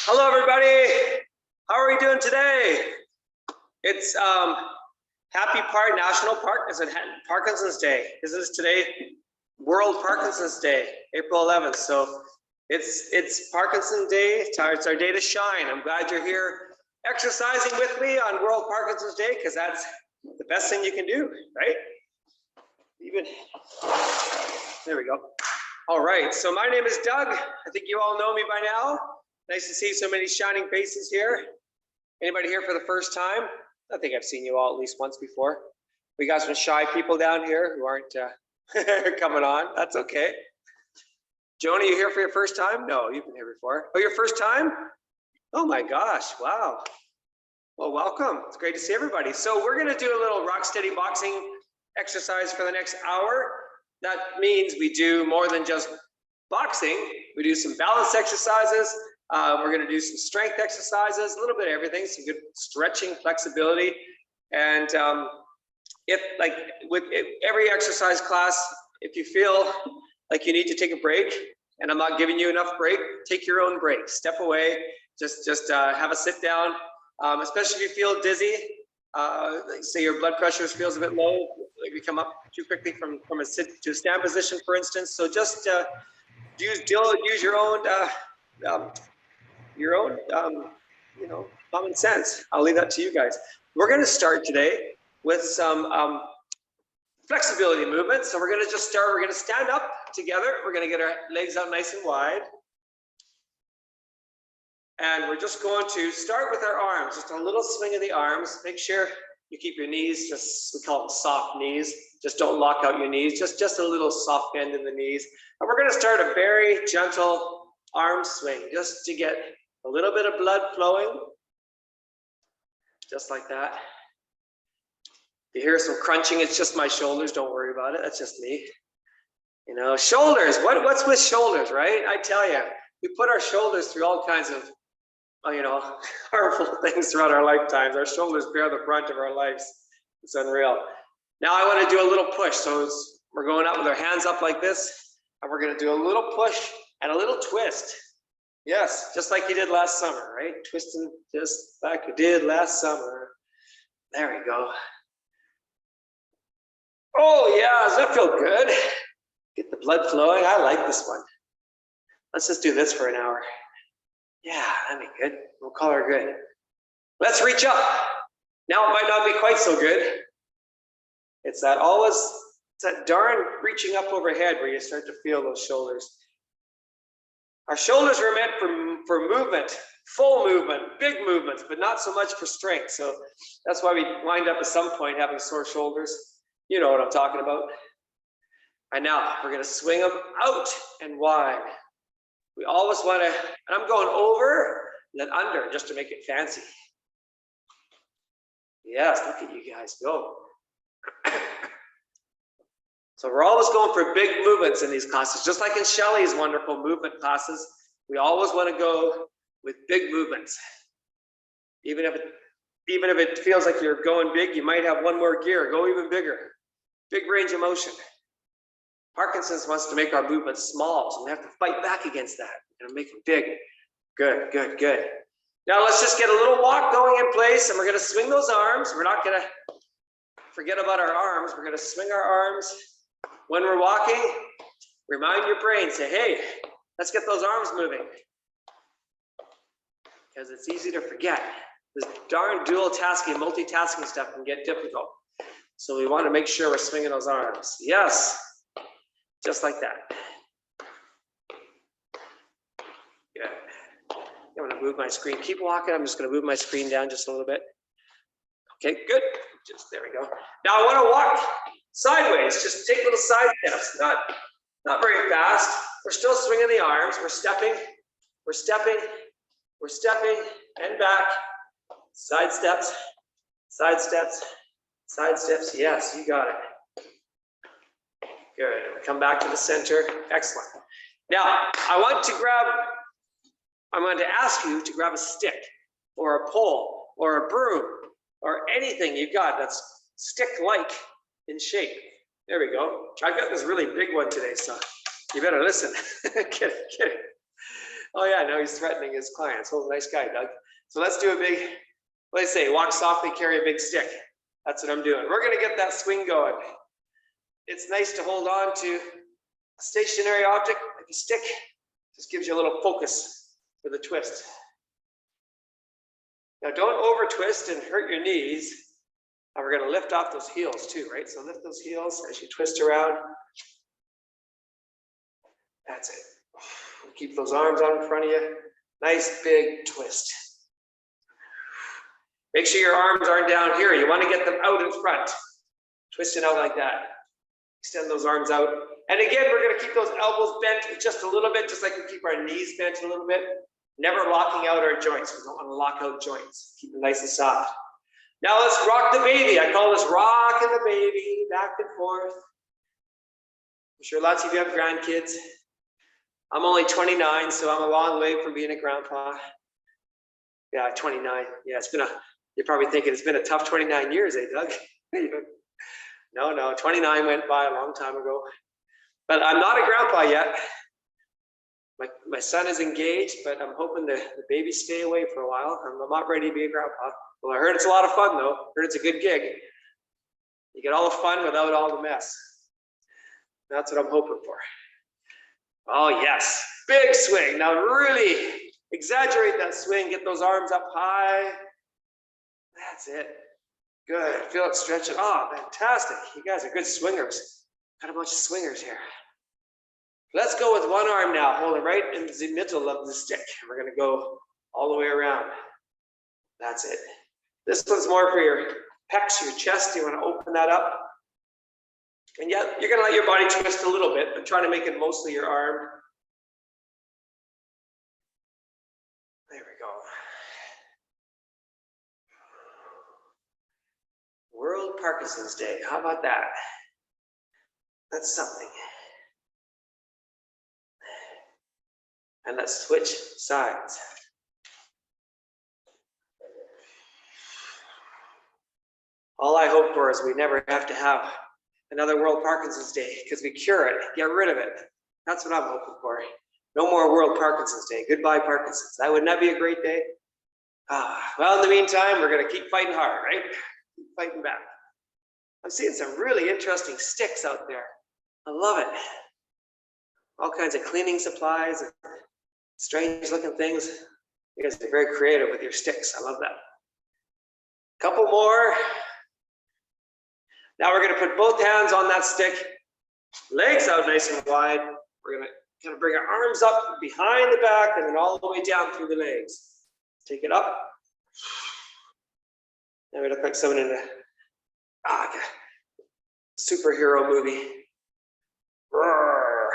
Hello, everybody. How are we doing today? It's National Parkinson's Day. This is today World Parkinson's Day, April 11th. So it's Parkinson's Day. It's our day to shine. I'm glad you're here exercising with me on World Parkinson's Day because that's the best thing you can do, right? There we go. All right. So my name is Doug. I think you all know me by now. Nice to see so many shining faces here. Anybody here for the first time? I think I've seen you all at least once before. We got some shy people down here who aren't coming on. That's okay. Joni, you here for your first time? No, you've been here before. Oh, your first time? Oh my gosh, wow. Well, welcome. It's great to see everybody. So we're gonna do a little rock steady boxing exercise for the next hour. That means we do more than just boxing. We do some balance exercises. We're going to do some strength exercises, a little bit of everything, some good stretching, flexibility. And with every exercise class, if you feel like you need to take a break and I'm not giving you enough break, take your own break, step away, just have a sit down, especially if you feel dizzy, say your blood pressure feels a bit low, like you come up too quickly from a sit to a stand position, for instance. So just use your own common sense. I'll leave that to you guys. We're going to start today with some flexibility movements. So we're going to just start. We're going to stand up together. We're going to get our legs out nice and wide. And we're just going to start with our arms, just a little swing of the arms. Make sure you keep your knees, we call them soft knees. Just don't lock out your knees, just a little soft bend in the knees. And we're going to start a very gentle arm swing, just to get a little bit of blood flowing, just like that. You hear some crunching, it's just my shoulders, don't worry about it, that's just me. You know, shoulders, what's with shoulders, right? I tell you, we put our shoulders through all kinds of, harmful things throughout our lifetimes. Our shoulders bear the brunt of our lives. It's unreal. Now I want to do a little push. So we're going up with our hands up like this, and we're going to do a little push and a little twist. Yes, just like you did last summer, right? Twisting just like you did last summer. There we go. Oh yeah, does that feel good? Get the blood flowing. I like this one. Let's just do this for an hour. Yeah, that'd be good. We'll call her good. Let's reach up. Now it might not be quite so good. It's that darn reaching up overhead where you start to feel those shoulders. Our shoulders are meant for movement, full movement, big movements, but not so much for strength. So that's why we wind up at some point having sore shoulders. You know what I'm talking about. And now we're going to swing them out and wide. We always want to, and I'm going over and then under just to make it fancy. Yes, look at you guys go. So we're always going for big movements in these classes, just like in Shelley's wonderful movement classes. We always want to go with big movements. Even if it feels like you're going big, you might have one more gear. Go even bigger. Big range of motion. Parkinson's wants to make our movements small, so we have to fight back against that and make it big. Good, good, good. Now let's just get a little walk going in place, and we're going to swing those arms. We're not going to forget about our arms. We're going to swing our arms. When we're walking, remind your brain, say, hey, let's get those arms moving. Because it's easy to forget. This darn dual tasking, multitasking stuff can get difficult. So we want to make sure we're swinging those arms. Yes. Just like that. Good. I'm going to move my screen. Keep walking. I'm just going to move my screen down just a little bit. Okay, good. Just there we go. Now I want to walk sideways. Just take little side steps. Not very fast. We're still swinging the arms. We're stepping. We're stepping. We're stepping and back. Side steps. Side steps. Side steps. Yes, you got it. Good. Come back to the center. Excellent. Now, I want to ask you to grab a stick or a pole or a broom or anything you've got that's stick-like in shape. There we go. I've got this really big one today, so you better listen. Get it. Oh yeah, now he's threatening his clients. Oh, nice guy, Doug. So let's do a big, what do they say? Walk softly, carry a big stick. That's what I'm doing. We're gonna get that swing going. It's nice to hold on to a stationary object like a stick. Just gives you a little focus for the twist. Now don't over twist and hurt your knees. And we're gonna lift off those heels too, right? So lift those heels as you twist around. That's it. Keep those arms out in front of you. Nice big twist. Make sure your arms aren't down here. You want to get them out in front. Twist it out like that. Extend those arms out. And again, we're going to keep those elbows bent just a little bit, just like we keep our knees bent a little bit. Never locking out our joints. We don't want to lock out joints. Keep them nice and soft. Now let's rock the baby. I call this rocking the baby, back and forth. I'm sure lots of you have grandkids. I'm only 29, so I'm a long way from being a grandpa. Yeah, 29. Yeah, you're probably thinking it's been a tough 29 years, eh, Doug? No, 29 went by a long time ago. But I'm not a grandpa yet. My son is engaged, but I'm hoping the babies stay away for a while. I'm not ready to be a grandpa. Well, I heard it's a lot of fun, though. I heard it's a good gig. You get all the fun without all the mess. That's what I'm hoping for. Oh, yes. Big swing. Now really exaggerate that swing. Get those arms up high. That's it. Good. Feel it stretching. Oh, fantastic. You guys are good swingers. Got a bunch of swingers here. Let's go with one arm now. Hold it right in the middle of the stick. We're going to go all the way around. That's it. This one's more for your pecs, your chest. You want to open that up. And yeah, you're going to let your body twist a little bit, but try to make it mostly your arm. There we go. World Parkinson's Day. How about that? That's something. And let's switch sides. All I hope for is we never have to have another World Parkinson's Day because we cure it, get rid of it. That's what I'm hoping for. No more World Parkinson's Day. Goodbye, Parkinson's. That would not be a great day. Well, in the meantime, we're going to keep fighting hard, right? Keep fighting back. I'm seeing some really interesting sticks out there. I love it. All kinds of cleaning supplies and strange looking things. You guys are very creative with your sticks. I love that. Couple more. Now we're going to put both hands on that stick, legs out nice and wide. We're going to kind of bring our arms up behind the back and then all the way down through the legs. Take it up. Now we look like someone in a superhero movie. Roar.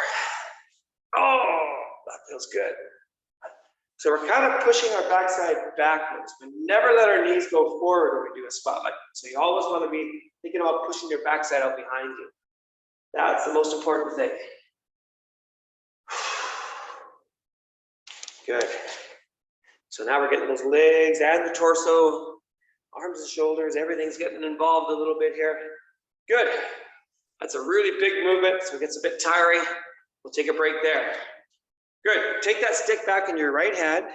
Oh, that feels good. So we're kind of pushing our backside backwards, but never let our knees go forward when we do a squat like that. So you always want to be thinking about pushing your backside out behind you. That's the most important thing. Good. So now we're getting those legs and the torso, arms and shoulders, everything's getting involved a little bit here. Good. That's a really big movement, so it gets a bit tiring. We'll take a break there. Good. Take that stick back in your right hand,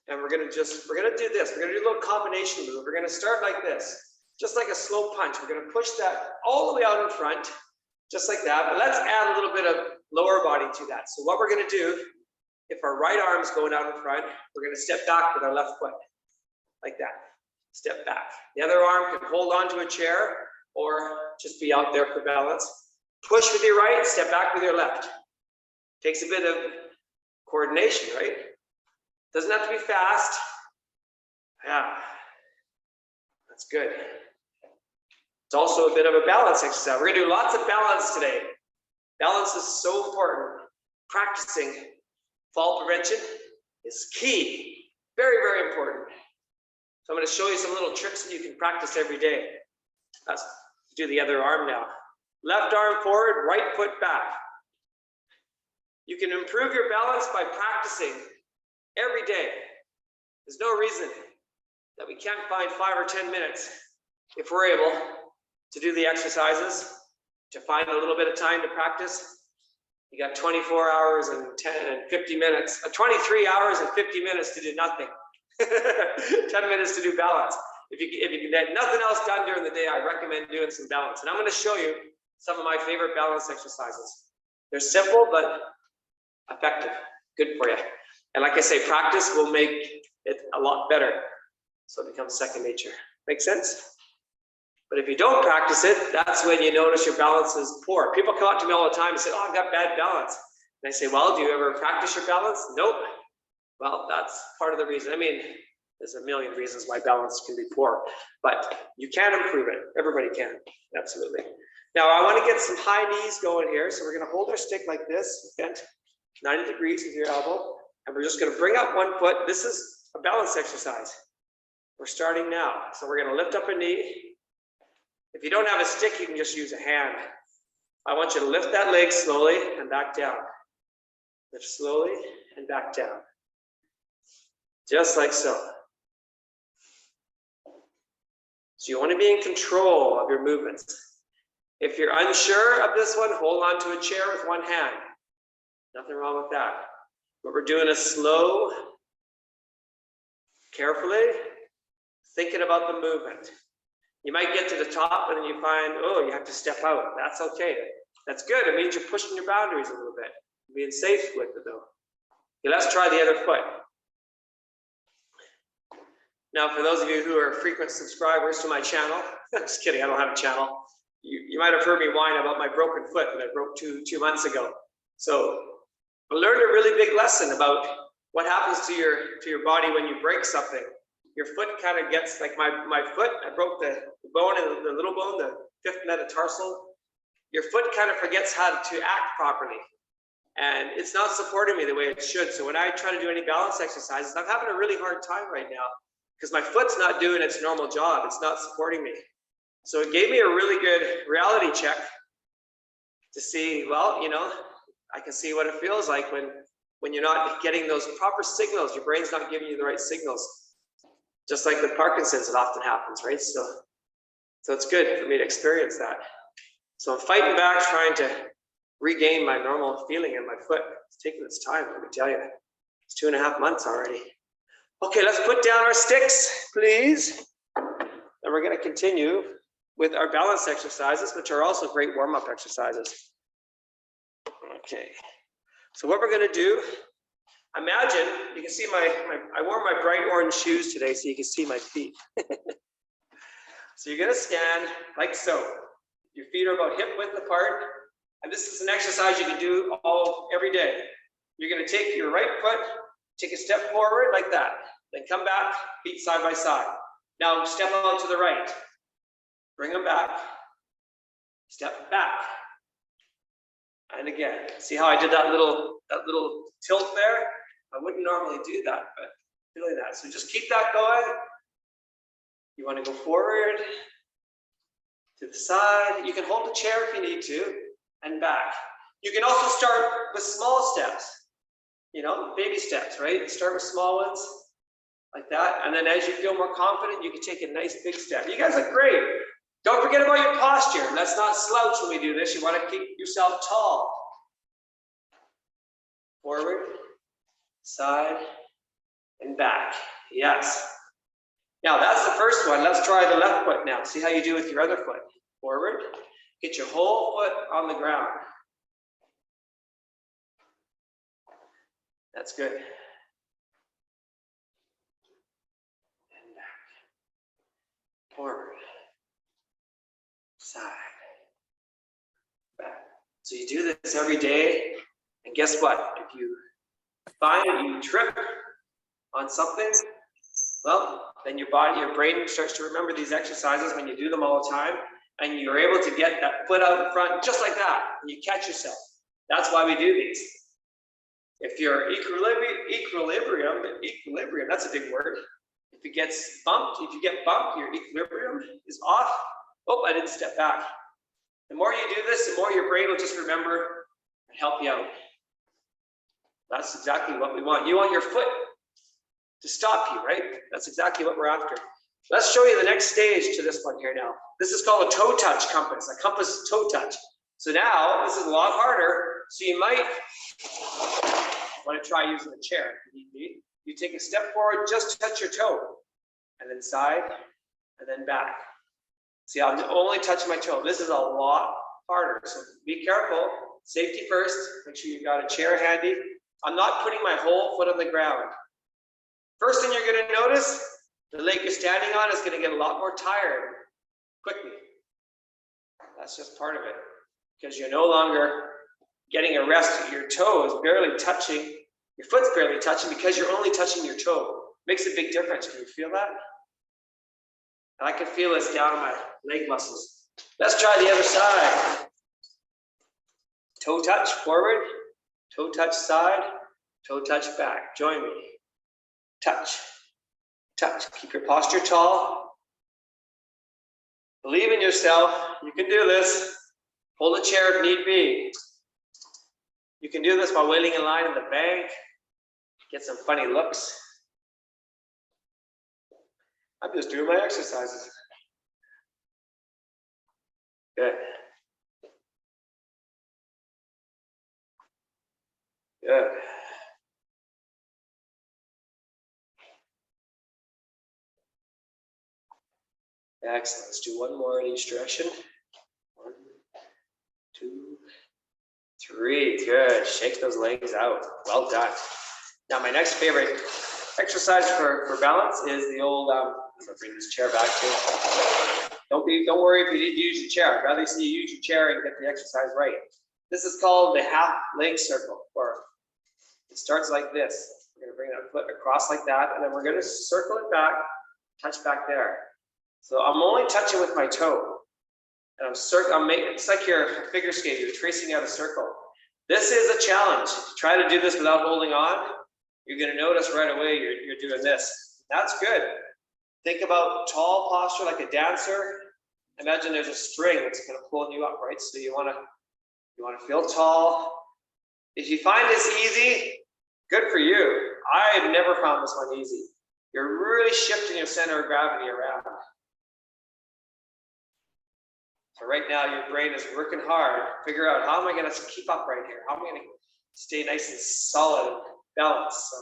and we're gonna do this. We're gonna do a little combination move. We're gonna start like this, just like a slow punch. We're gonna push that all the way out in front, just like that. But let's add a little bit of lower body to that. So what we're gonna do, if our right arm's going out in front, we're gonna step back with our left foot, like that. Step back. The other arm can hold onto a chair or just be out there for balance. Push with your right, step back with your left. Takes a bit of coordination, right? Doesn't have to be fast. Yeah, that's good. It's also a bit of a balance exercise. We're gonna do lots of balance today. Balance is so important. Practicing fall prevention is key. Very, very important. So I'm gonna show you some little tricks that you can practice every day. Let's do the other arm now. Left arm forward, right foot back. You can improve your balance by practicing every day. There's no reason that we can't find 5 or 10 minutes if we're able to do the exercises, to find a little bit of time to practice. You got 24 hours and 50 minutes, 23 hours and 50 minutes to do nothing. 10 minutes to do balance. If you get nothing else done during the day, I recommend doing some balance. And I'm going to show you some of my favorite balance exercises. They're simple, but effective. Good for you. And like I say, practice will make it a lot better. So it becomes second nature. Make sense? But if you don't practice it, that's when you notice your balance is poor. People come up to me all the time and say, oh, I've got bad balance. And I say, well, do you ever practice your balance? Nope. Well, that's part of the reason. I mean, there's a million reasons why balance can be poor, but you can improve it. Everybody can, absolutely. Now, I want to get some high knees going here. So we're going to hold our stick like this, bent 90 degrees with your elbow. And we're just going to bring up one foot. This is a balance exercise. We're starting now. So we're going to lift up a knee. If you don't have a stick, you can just use a hand. I want you to lift that leg slowly and back down. Lift slowly and back down. Just like so. So you want to be in control of your movements. If you're unsure of this one, hold on to a chair with one hand. Nothing wrong with that. But we're doing it slow, carefully, thinking about the movement. You might get to the top and then you find, oh, you have to step out. That's okay. That's good. It means you're pushing your boundaries a little bit. Being safe with it though. Okay, let's try the other foot. Now, for those of you who are frequent subscribers to my channel, just kidding, I don't have a channel. You might have heard me whine about my broken foot that I broke two months ago. So I learned a really big lesson about what happens to your body when you break something. Your foot kind of gets, like my foot, I broke the bone and the little bone, the fifth metatarsal. Your foot kind of forgets how to act properly. And it's not supporting me the way it should. So when I try to do any balance exercises, I'm having a really hard time right now because my foot's not doing its normal job. It's not supporting me. So it gave me a really good reality check to see, well, you know, I can see what it feels like when you're not getting those proper signals. Your brain's not giving you the right signals. Just like with Parkinson's, it often happens, right? So it's good for me to experience that. So I'm fighting back, trying to regain my normal feeling in my foot. It's taking its time, let me tell you. It's 2.5 months already. Okay, let's put down our sticks, please. And we're going to continue with our balance exercises, which are also great warm-up exercises. Okay, so what we're going to do, imagine, you can see I wore my bright orange shoes today so you can see my feet. So you're going to stand like so. Your feet are about hip width apart. And this is an exercise you can do every day. You're going to take your right foot, take a step forward like that. Then come back, feet side by side. Now step out to the right. Bring them back. Step back. And again, see how I did that little tilt there? I wouldn't normally do that, but feeling that. So just keep that going. You want to go forward, to the side. You can hold the chair if you need to, and back. You can also start with small steps, you know, baby steps, right? Start with small ones, like that. And then as you feel more confident, you can take a nice big step. You guys look great. Don't forget about your posture. Let's not slouch when we do this. You want to keep yourself tall. Forward, side, and back. Yes. Now that's the first one. Let's try the left foot now. See how you do with your other foot. Forward. Get your whole foot on the ground. That's good. And back. Forward. Side. Back. So you do this every day. And guess what? If you find you trip on something, well, then your brain starts to remember these exercises when you do them all the time, and you're able to get that foot out in front just like that, and you catch yourself. That's why we do these. If your equilibrium, that's a big word. If you get bumped, your equilibrium is off. Oh, I didn't step back. The more you do this, the more your brain will just remember and help you out. That's exactly what we want. You want your foot to stop you, right? That's exactly what we're after. Let's show you the next stage to this one here now. This is called a toe touch compass, a compass toe touch. So now this is a lot harder So you might want to try using the chair if need be. You take a step forward, just touch your toe, and then side, and then back. See, I'm only touching my toe. This is a lot harder, so be careful. Safety first. Make sure you got a chair handy. I'm not putting my whole foot on the ground. First thing you're going to notice, the leg you're standing on is going to get a lot more tired quickly. That's just part of it, because you're no longer getting a rest. Your toe is barely touching, your foot's barely touching because you're only touching your toe. Makes a big difference. Can you feel that? And I can feel this down in my leg muscles. Let's try the other side. Toe touch forward, toe touch side, toe touch back. Join me. Touch, touch. Keep your posture tall. Believe in yourself. You can do this. Hold a chair if need be. You can do this while waiting in line in the bank. Get some funny looks. I'm just doing my exercises. Good. Good. Excellent. Let's do one more in each direction. 1, 2, 3. Good. Shake those legs out. Well done. Now, my next favorite exercise for balance is the old. I'm gonna bring this chair back too. Don't worry if you need to use your chair. I'd rather see you use your chair and get the exercise right. This is called the half leg circle, or it starts like this. We're gonna bring that foot across like that, and then we're gonna circle it back, touch back there. So I'm only touching with my toe, and I'm making, it's like you're a figure skater, you're tracing out a circle. This is a challenge. Try to do this without holding on. You're going to notice right away you're doing this. That's good. Think about tall posture like a dancer. Imagine there's a string that's kind of pulling you up, right? So you want to feel tall. If you find this easy, good for you. I've never found this one easy. You're really shifting your center of gravity around. So right now your brain is working hard. Figure out, how am I going to keep up right here? How am I going to stay nice and solid and balanced? So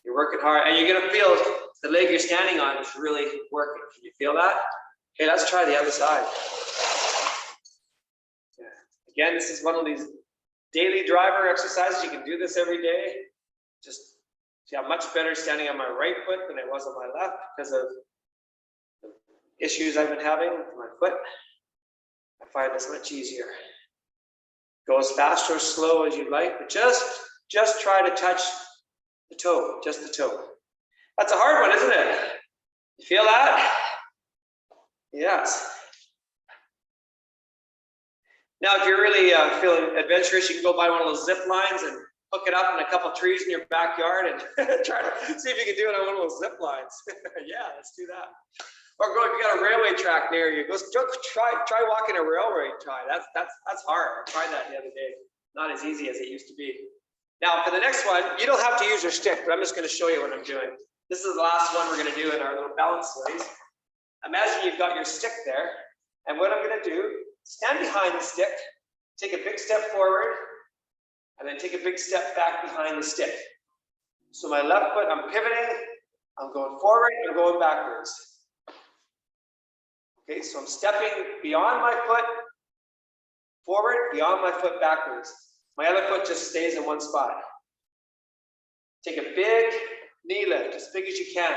you're working hard, and you're going to feel the leg you're standing on is really working. Can you feel that? Okay, let's try the other side. Yeah. Again, this is one of these daily driver exercises. You can do this every day. Just see, I'm much better standing on my right foot than I was on my left because of the issues I've been having with my foot. I find this much easier. Go as fast or slow as you like, but just try to touch the toe, just the toe. That's a hard one, isn't it? You feel that? Yes. Now, if you're really feeling adventurous, you can go buy one of those zip lines and hook it up in a couple trees in your backyard and try to see if you can do it on one of those zip lines. Yeah, let's do that. Or go, if you got a railway track near you, go try walking a railway track. That's hard. I tried that the other day. Not as easy as it used to be. Now for the next one, you don't have to use your stick, but I'm just going to show you what I'm doing. This is the last one we're going to do in our little balance sways. Imagine you've got your stick there, and what I'm going to do, stand behind the stick, take a big step forward, and then take a big step back behind the stick. So my left foot, I'm pivoting, I'm going forward, I'm going backwards. Okay, so I'm stepping beyond my foot, forward, beyond my foot, backwards. My other foot just stays in one spot. Take a big knee lift, as big as you can.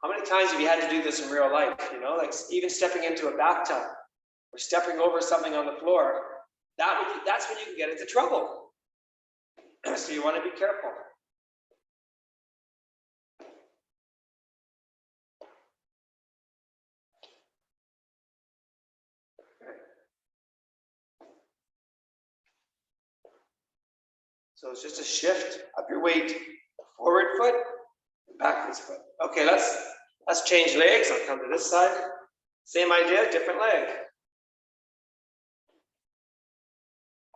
How many times have you had to do this in real life? You know, like even stepping into a bathtub or stepping over something on the floor, that's when you can get into trouble. So you want to be careful. So it's just a shift of your weight, forward foot, backwards foot. Okay, let's change legs. I'll come to this side. Same idea, different leg.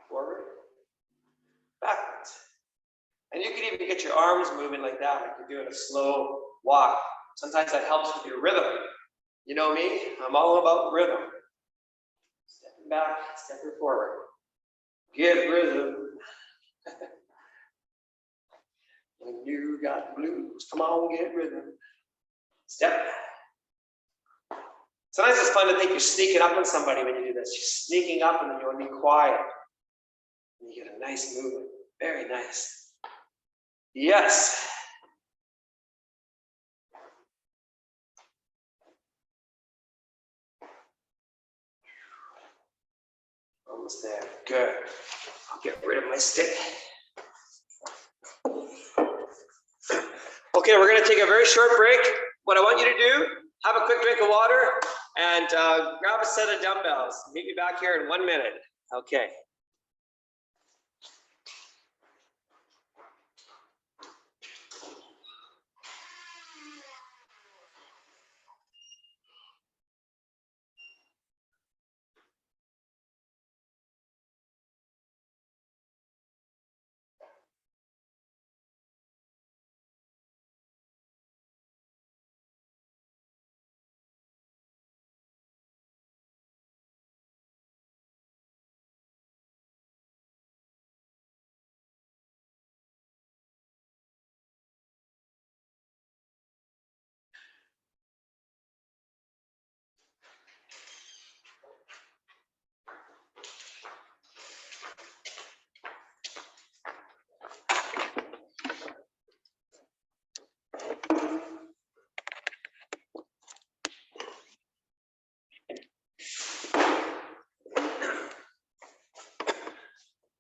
Forward, backwards. And you can even get your arms moving like that, like you're doing a slow walk. Sometimes that helps with your rhythm. You know me, I'm all about rhythm. Stepping back, step her forward. Get rhythm. When you got blues, come on, get rhythm. Step. Sometimes it's fun to think you're sneaking up on somebody when you do this. You're sneaking up and then you want to be quiet. And you get a nice movement. Very nice. Yes. Almost there. Good. I'll get rid of my stick. Okay, we're going to take a very short break. What I want you to do, have a quick drink of water and grab a set of dumbbells. Meet me back here in 1 minute. Okay.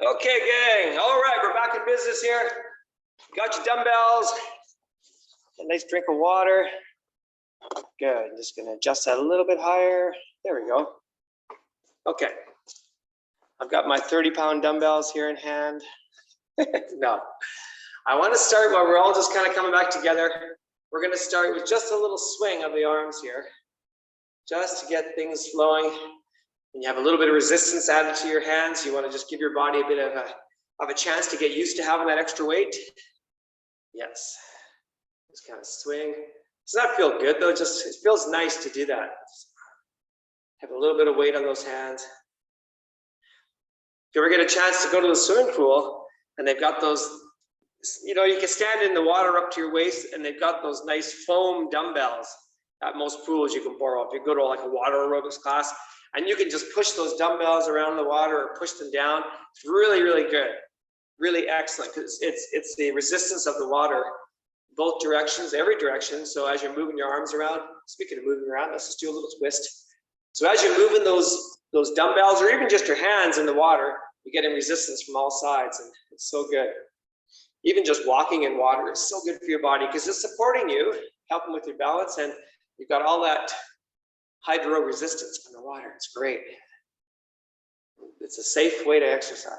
Okay, gang. All right, we're back in business here. Got your dumbbells. A nice drink of water. Good. I'm just going to adjust that a little bit higher. There we go. Okay. I've got my 30-pound dumbbells here in hand. No. I want to start while we're all just kind of coming back together. We're going to start with just a little swing of the arms here, just to get things flowing. And you have a little bit of resistance added to your hands. You want to just give your body a bit of a chance to get used to having that extra weight. Yes. Just kind of swing. Does that feel good though? Just it feels nice to do that. Have a little bit of weight on those hands. If you ever get a chance to go to the swimming pool and they've got those, you know, you can stand in the water up to your waist and they've got those nice foam dumbbells at most pools you can borrow. If you go to like a water aerobics class, and you can just push those dumbbells around the water or push them down. It's really, really good. Really excellent because it's the resistance of the water, both directions, every direction. So as you're moving your arms around, speaking of moving around, let's just do a little twist. So as you're moving those dumbbells or even just your hands in the water, you're getting resistance from all sides and it's so good. Even just walking in water is so good for your body because it's supporting you, helping with your balance, and you've got all that hydro resistance from the water. It's great. It's a safe way to exercise.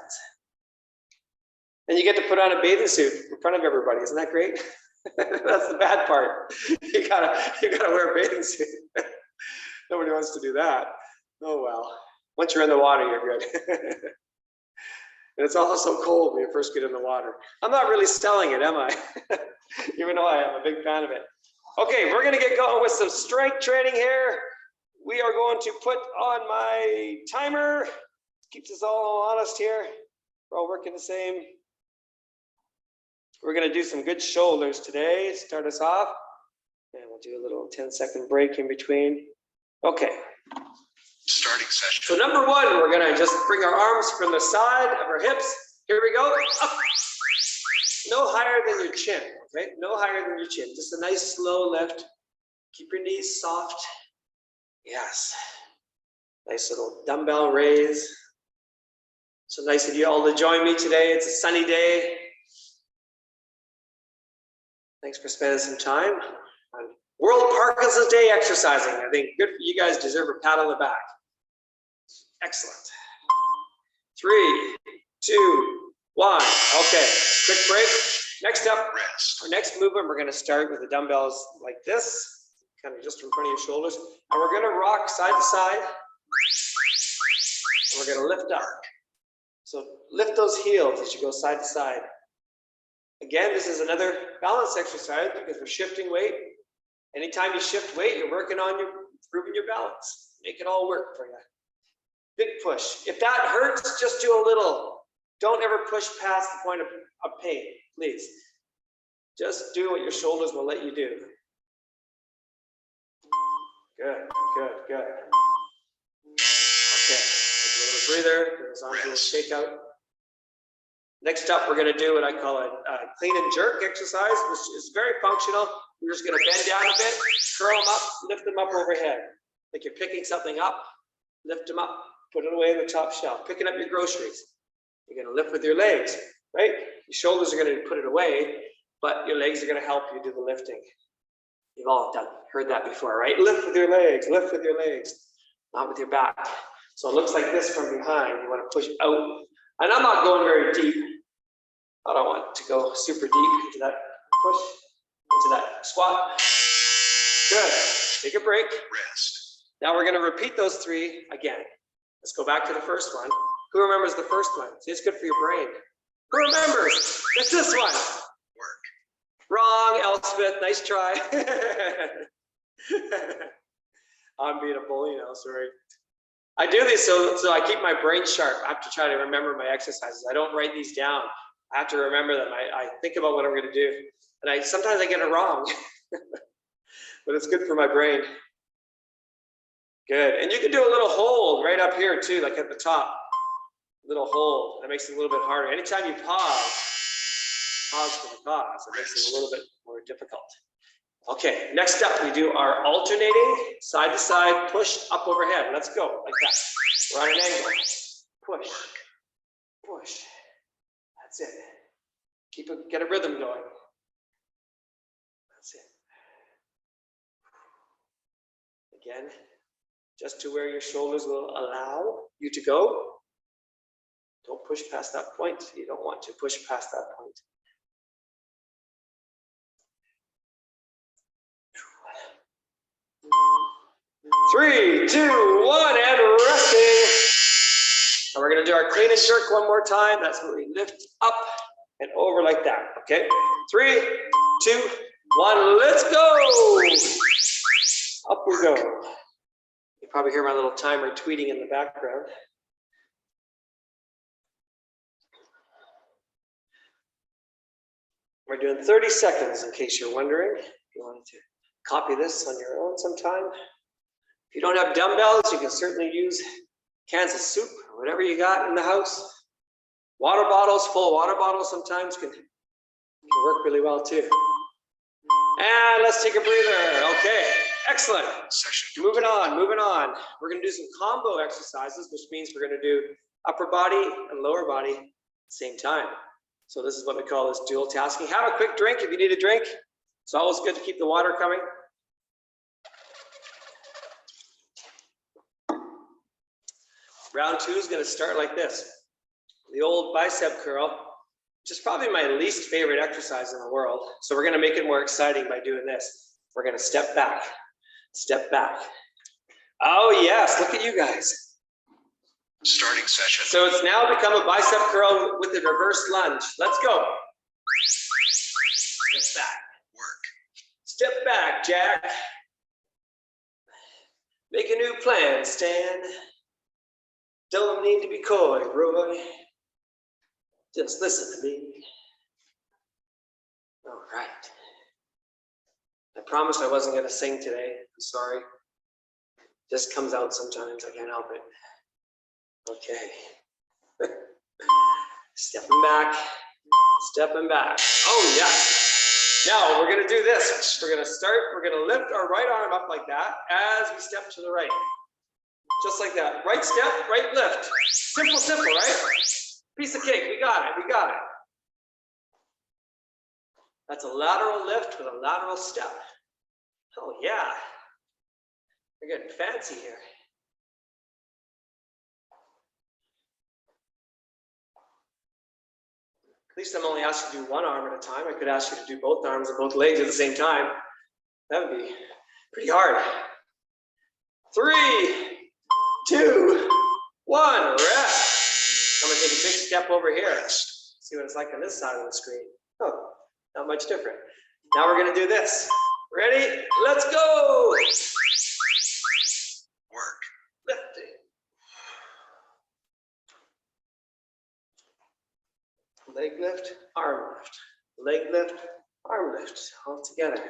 And you get to put on a bathing suit in front of everybody. Isn't that great? That's the bad part. You gotta wear a bathing suit. Nobody wants to do that. Oh well. Once you're in the water, you're good. And it's also so cold when you first get in the water. I'm not really selling it, am I? Even though I am a big fan of it. Okay, we're gonna get going with some strength training here. We are going to put on my timer. Keeps us all honest here. We're all working the same. We're going to do some good shoulders today. Start us off. And we'll do a little 10-second break in between. Okay. Starting session. So number one, we're going to just bring our arms from the side of our hips. Here we go. Up. No higher than your chin. Okay? No higher than your chin. Just a nice slow lift. Keep your knees soft. Yes. Nice little dumbbell raise. So nice of you all to join me today. It's a sunny day. Thanks for spending some time on World Parkinson's Day exercising. I think good for you guys. Deserve a pat on the back. Excellent. 3, 2, 1. Okay, quick break. Next up, our next movement, we're going to start with the dumbbells like this. Kind of just in front of your shoulders. And we're going to rock side to side. And we're going to lift up. So lift those heels as you go side to side. Again, this is another balance exercise because we're shifting weight. Anytime you shift weight, you're working on improving your balance. Make it all work for you. Big push. If that hurts, just do a little. Don't ever push past the point of pain, please. Just do what your shoulders will let you do. Good, good, good. Okay, take a little breather, goes on to a shakeout. Next up, we're gonna do what I call a clean and jerk exercise, which is very functional. We're just gonna bend down a bit, curl them up, lift them up overhead. Like you're picking something up, lift them up, put it away in the top shelf, picking up your groceries. You're gonna lift with your legs, right? Your shoulders are gonna put it away, but your legs are gonna help you do the lifting. You've all heard that before, right? Lift with your legs, not with your back. So it looks like this from behind. You wanna push out. And I'm not going very deep. I don't want to go super deep into that push, into that squat. Good, take a break. Rest. Now we're gonna repeat those three again. Let's go back to the first one. Who remembers the first one? See, it's good for your brain. Who remembers? It's this one. Work. Wrong, Elspeth, nice try. I'm being a bully now, sorry. I do this so I keep my brain sharp. I have to try to remember my exercises. I don't write these down. I have to remember them. I think about what I'm gonna do. And sometimes I get it wrong, but it's good for my brain. Good, and you can do a little hold right up here too, like at the top. Little hold, that makes it a little bit harder. Anytime you pause for the pause, it makes it a little bit more difficult. Okay, next up we do our alternating side to side push up overhead. Let's go, like that. We're on an angle. Push, push. That's it. Get a rhythm going. That's it. Again, just to where your shoulders will allow you to go. Don't push past that point. You don't want to push past that point. Three, two, one, and resting. And we're gonna do our clean and jerk one more time. That's where we lift up and over like that, okay? 3, 2, 1, let's go. Up we go. You probably hear my little timer tweeting in the background. We're doing 30 seconds in case you're wondering. If you wanted to copy this on your own sometime. If you don't have dumbbells, you can certainly use cans of soup or whatever you got in the house. Water bottles, full water bottles sometimes can work really well too. And let's take a breather. Okay, excellent. Moving on. We're gonna do some combo exercises, which means we're gonna do upper body and lower body at the same time. So this is what we call this dual tasking. Have a quick drink if you need a drink. It's always good to keep the water coming. Round 2 is going to start like this. The old bicep curl, which is probably my least favorite exercise in the world. So we're going to make it more exciting by doing this. We're going to step back, step back. Oh yes, look at you guys. Starting session. So it's now become a bicep curl with a reverse lunge. Let's go. Step back. Work. Step back, Jack. Make a new plan, Stan. Don't need to be coy, Roy. Just listen to me. All right. I promised I wasn't going to sing today. I'm sorry. Just comes out sometimes. I can't help it. Okay. Stepping back. Stepping back. Oh, yes. Now we're going to do this. We're going to start. We're going to lift our right arm up like that as we step to the right. Just like that. Right step, right lift. Simple, simple, right? Piece of cake. We got it. We got it. That's a lateral lift with a lateral step. Oh, yeah. We're getting fancy here. At least I'm only asked you to do one arm at a time. I could ask you to do both arms and both legs at the same time. That would be pretty hard. 3, 2, 1, rest. I'm gonna take a big step over here. See what it's like on this side of the screen. Oh, not much different. Now we're gonna do this. Ready? Let's go. Work. Lifting. leg lift, arm lift, leg lift, arm lift, all together.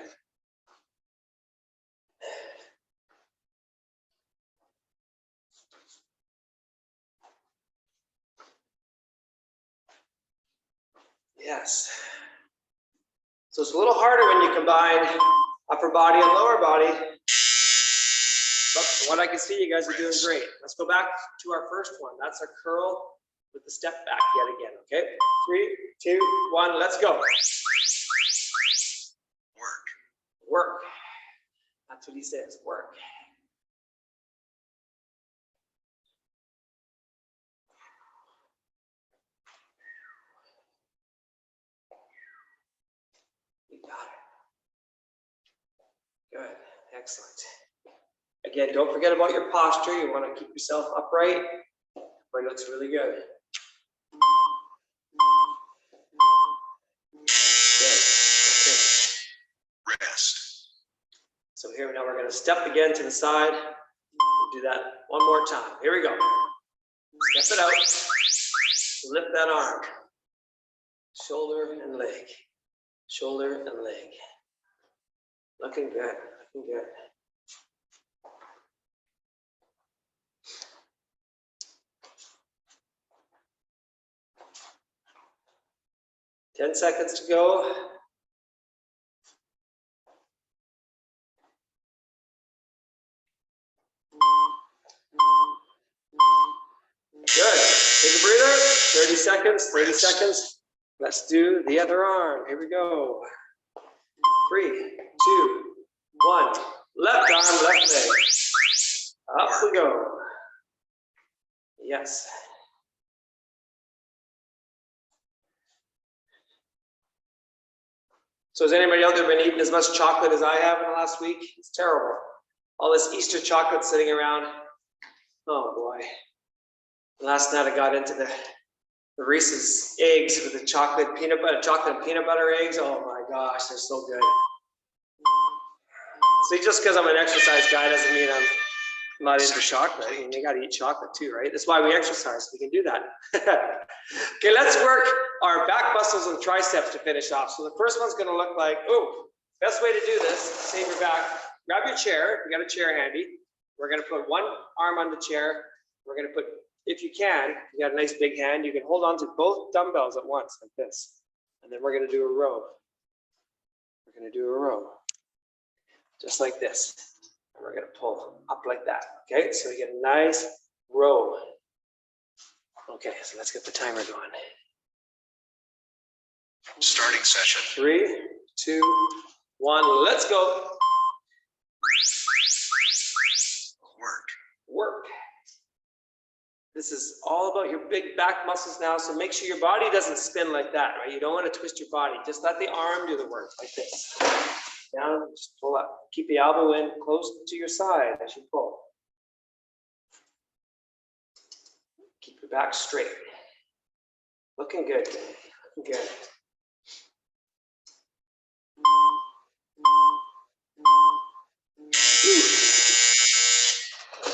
Yes. So it's a little harder when you combine upper body and lower body. But from what I can see, you guys are doing great. Let's go back to our first one. That's a curl with the step back yet again, okay? 3, 2, 1, let's go. Work. Work. That's what he says, work. You got it. Good, excellent. Again, don't forget about your posture. You want to keep yourself upright. It looks really good. Good. Okay. Rest. So here now we're going to step again to the side. We'll do that one more time. Here we go. Step it out. Lift that arm. Shoulder and leg. Shoulder and leg. Looking good. Looking good. Ten seconds to go. Good. Take a breather. 30 seconds. 30 seconds. Let's do the other arm. Here we go. 3, 2, 1. Left arm, left leg. Up we go. Yes. So has anybody out there been eating as much chocolate as I have in the last week? It's terrible. All this Easter chocolate sitting around. Oh boy. Last night I got into the Reese's eggs with the chocolate and peanut butter eggs. Oh my gosh, they're so good. See, just because I'm an exercise guy doesn't mean I'm not into chocolate. I mean, you got to eat chocolate too, right? That's why we exercise. We can do that. Okay, let's work our back muscles and triceps to finish off. So the first one's going to look like, oh, best way to do this, save your back. Grab your chair. If you got a chair handy. We're going to put one arm on the chair. We're going to put, if you can, you got a nice big hand, you can hold on to both dumbbells at once like this. And then we're going to do a row. We're going to do a row. Just like this. And we're going to pull up like that. Okay, so we get a nice row. Okay, so let's get the timer going. Starting session. 3, 2, 1, let's go. Work. Work. This is all about your big back muscles now, so make sure your body doesn't spin like that, right? You don't want to twist your body. Just let the arm do the work like this. Down, just pull up. Keep the elbow in close to your side as you pull. Keep your back straight. Looking good. Looking good.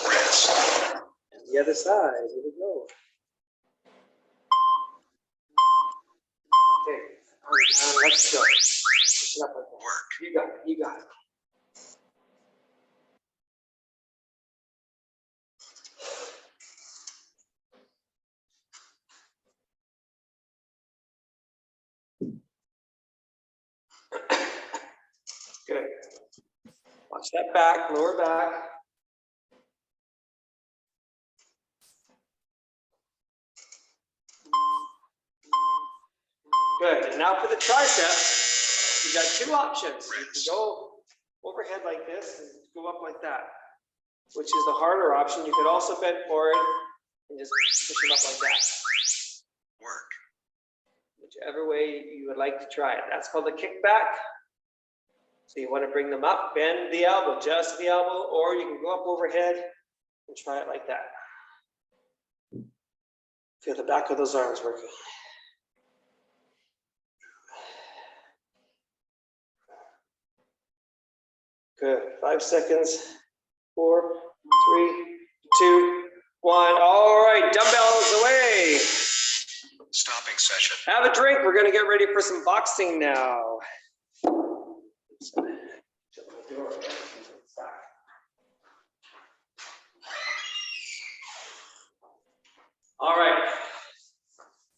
Rest. And the other side. Here we go. Okay. Arm down. Let's go. Push it up like that. Work. You got it. You got it. Good. Watch that back, lower back. Good. And now for the triceps, you got two options. You can go overhead like this and go up like that, which is the harder option. You could also bend forward and just push them up like that. Work. Whichever way you would like to try it. That's called the kickback. So you want to bring them up, bend the elbow, just the elbow, or you can go up overhead and try it like that. Feel the back of those arms working. Good. 5 seconds. 4, 3, 2, 1. All right, dumbbells away. Stopping session. Have a drink. We're going to get ready for some boxing now. All right.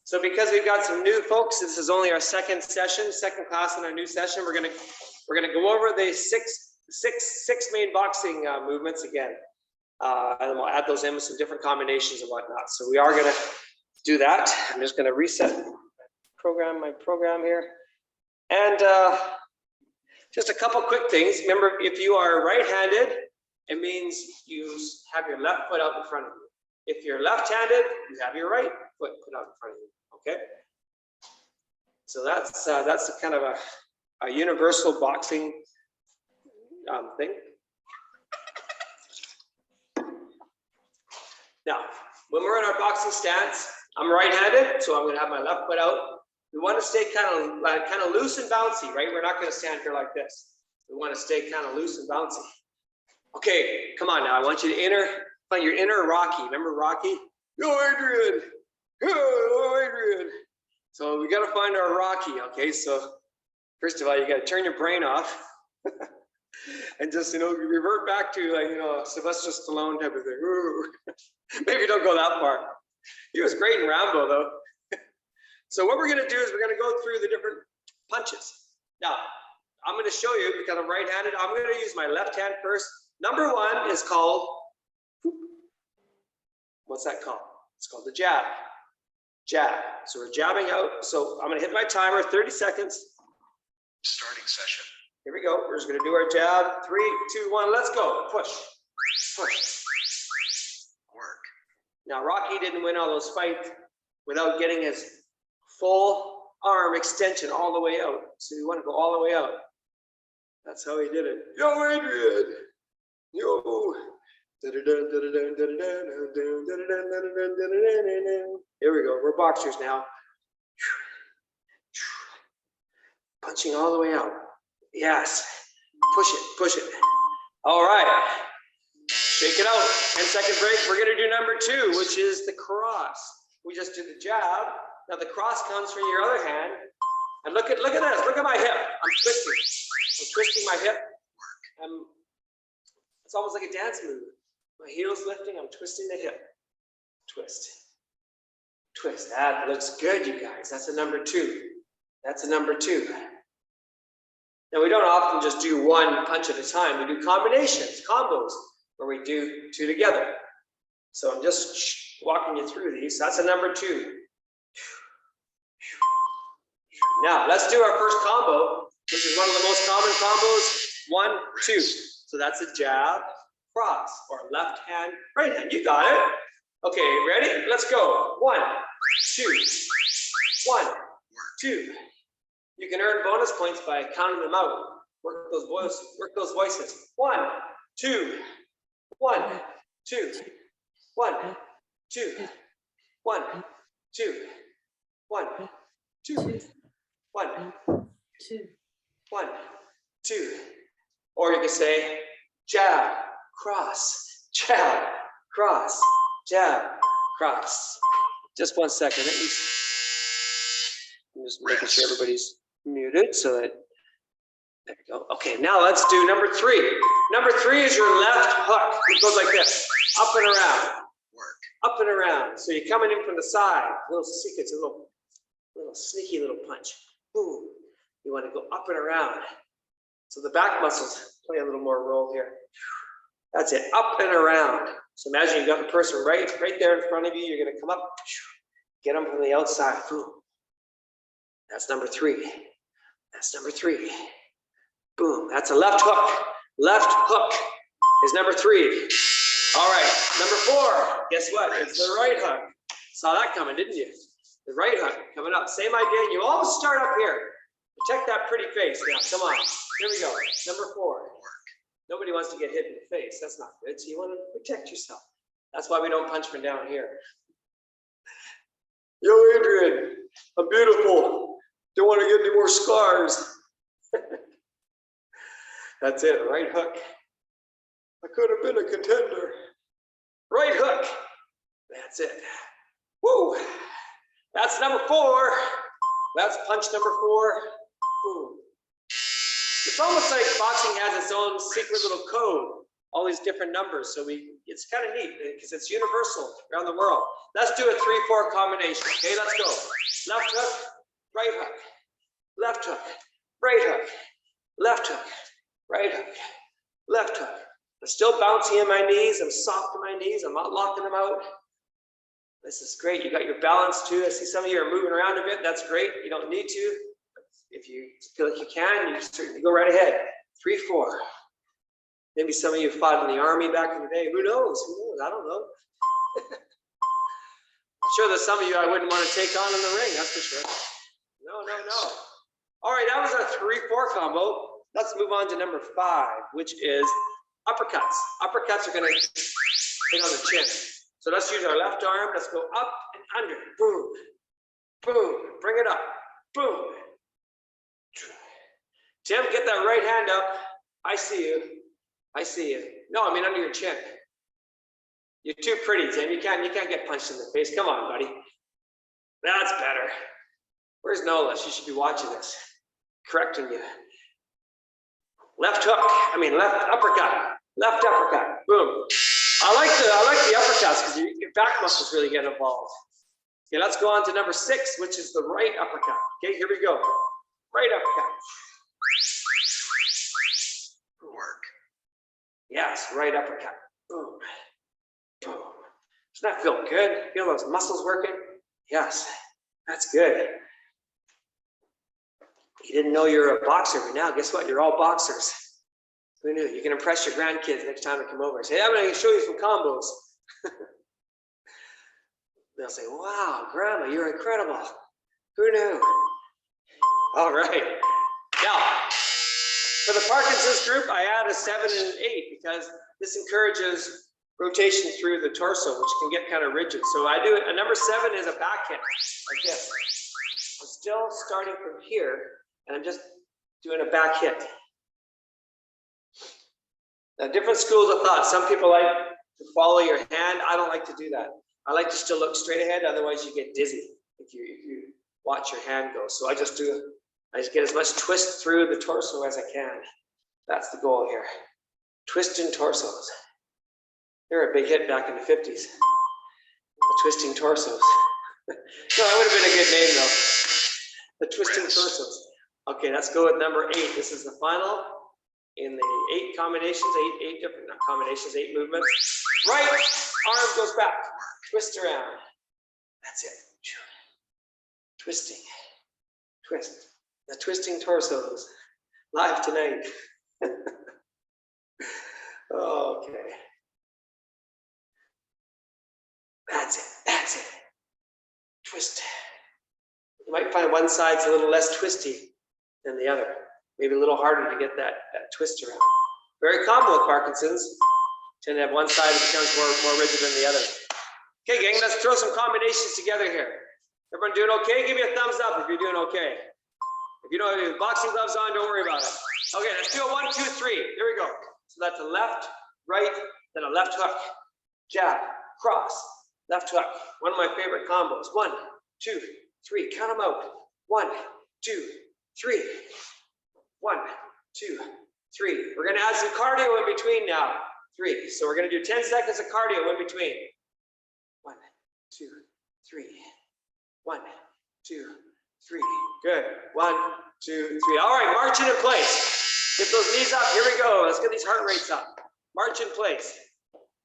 So because we've got some new folks, this is only our second class in our new session. We're gonna go over the six main boxing movements again, and we'll add those in with some different combinations and whatnot. So we are gonna do that. I'm just gonna reset my program here, and just a couple quick things. Remember, if you are right-handed, it means you have your left foot out in front of you. If you're left-handed, you have your right foot put out in front of you. Okay, so that's kind of a universal boxing thing. Now, when we're in our boxing stance, I'm right-handed, so I'm going to have my left foot out. We want to stay kind of loose and bouncy, right? We're not going to stand here like this. We want to stay kind of loose and bouncy. Okay, come on now. I want you to find your inner Rocky. Remember Rocky? Yo, Adrian. Oh, Adrian. So we got to find our Rocky. Okay, so first of all, you got to turn your brain off and just, revert back to Sylvester Stallone type of thing. Maybe don't go that far. He was great in Rambo though. So what we're going to do is we're going to go through the different punches. Now, I'm going to show you because I'm right-handed. I'm going to use my left hand first. Number one is called, what's that called? It's called the jab. Jab. So we're jabbing out. So I'm going to hit my timer, 30 seconds. Starting session. Here we go. We're just going to do our jab. 3, 2, 1, let's go. Push. Push. Work. Now, Rocky didn't win all those fights without getting his full arm extension all the way out. So you want to go all the way out. That's how he did it. Yo, Adrian. Yo. Here we go. We're boxers now. Punching all the way out. Yes. Push it. Push it. All right. Shake it out. 10-second break. We're going to do number 2, which is the cross. We just did the jab. Now the cross comes from your other hand. And look at this. Look at my hip. I'm twisting. I'm twisting my hip. It's almost like a dance move. My heel's lifting, I'm twisting the hip. Twist. Twist. That looks good, you guys. That's a number 2. That's a number 2. Now, we don't often just do one punch at a time. We do combinations, combos, where we do 2 together. So I'm just walking you through these. That's a number 2. Now, let's do our first combo. This is one of the most common combos. 1, 2. So that's a jab, cross, or left hand, right hand. You got it. Okay, ready? Let's go. 1, 2, 1, 2. You can earn bonus points by counting them out. Work those voices. 1, 2, 1, 2, 1, 2, 1, 2, 1, 2, 1, 2, 1, 2. Or you can say jab, cross, jab, cross, jab, cross. Just 1 second. I'm just making sure everybody's muted so that, there we go. Okay, now let's do number 3. Number 3 is your left hook. It goes like this, up and around. Work. Up and around. So you're coming in from the side. A little secret, it's a little sneaky little punch. Boom. You want to go up and around. So the back muscles play a little more role here. That's it, up and around. So imagine you've got the person right there in front of you. You're going to come up, get them from the outside. Boom. That's number 3. That's number 3. Boom. That's a left hook. Left hook is number 3. All right, number 4. Guess what? It's the right hook. Saw that coming, didn't you? The right hook coming up. Same idea. You always start up here. Protect that pretty face. Now, come on. Here we go. Number 4. Nobody wants to get hit in the face. That's not good. So you want to protect yourself. That's why we don't punch from down here. Yo, Adrian, I'm beautiful. Don't want to get any more scars. That's it. Right hook. I could have been a contender. Right hook. That's it. Woo. That's number 4. That's punch number 4. Boom. It's almost like boxing has its own secret little code, all these different numbers. So it's kind of neat because it's universal around the world. Let's do a 3-4 combination. Okay, let's go. Left hook, right hook, left hook, right hook, left hook, right hook, left hook. I'm still bouncing in my knees. I'm soft in my knees. I'm not locking them out. This is great. You got your balance too. I see some of you are moving around a bit. That's great. You don't need to. If you feel like you can, you certainly go right ahead. 3-4. Maybe some of you fought in the army back in the day. Who knows? Who knows? I don't know. I'm sure there's some of you I wouldn't want to take on in the ring. That's for sure. No, no, no. All right, that was our 3-4 combo. Let's move on to number 5, which is uppercuts. Uppercuts are going to hit on the chin. So let's use our left arm. Let's go up and under. Boom. Boom. Bring it up. Boom. Tim, get that right hand up. I see you. I see you. No, I mean under your chin. You're too pretty, Tim. You can't get punched in the face. Come on, buddy. That's better. Where's Nola? She should be watching this. Correcting you. Left hook. Left uppercut. Left uppercut. Boom. I like the uppercuts because your back muscles really get involved. Okay, let's go on to number 6, which is the right uppercut. Okay, here we go. Right uppercut. Footwork. Yes, right uppercut. Boom. Boom. Doesn't that feel good? Feel those muscles working? Yes, that's good. You didn't know you're a boxer, but now guess what? You're all boxers. Who knew? You can impress your grandkids next time they come over and say, hey, I'm going to show you some combos. They'll say, wow, Grandma, you're incredible. Who knew? All right. Now, for the Parkinson's group, I add a 7 and an 8 because this encourages rotation through the torso, which can get kind of rigid. So I do it. A number 7 is a back hit, like this. I'm still starting from here, and I'm just doing a back hit. Now, different schools of thought. Some people like to follow your hand. I don't like to do that. I like to still look straight ahead. Otherwise, you get dizzy if you watch your hand go. So I just get as much twist through the torso as I can. That's the goal here. Twisting torsos. They're a big hit back in the 50s. The twisting torsos. No, that would have been a good name though. The twisting torsos. Okay, let's go with number 8. This is the final in the 8 combinations, 8 different combinations, 8 movements. Right arm goes back, twist around. That's it. Twisting, twist. The twisting torsos, live tonight. Okay. That's it, that's it. Twist. You might find one side's a little less twisty than the other. Maybe a little harder to get that twist around. Very common with Parkinson's. Tend to have one side that becomes more rigid than the other. Okay, gang, let's throw some combinations together here. Everyone doing okay? Give me a thumbs up if you're doing okay. If you don't have boxing gloves on, don't worry about it. Okay, let's do a 1, 2, 3. Here we go. So that's a left, right, then a left hook, jab, cross, left hook. One of my favorite combos. 1, 2, 3. Count them out. 1, 2, 3. 1, 2, 3. We're going to add some cardio in between now. 3. So we're going to do 10 seconds of cardio in between. 1, 2, 3. 1, 2, 3. Good. 1, 2, 3. All right, marching in place. Get those knees up. Here we go. Let's get these heart rates up. March in place.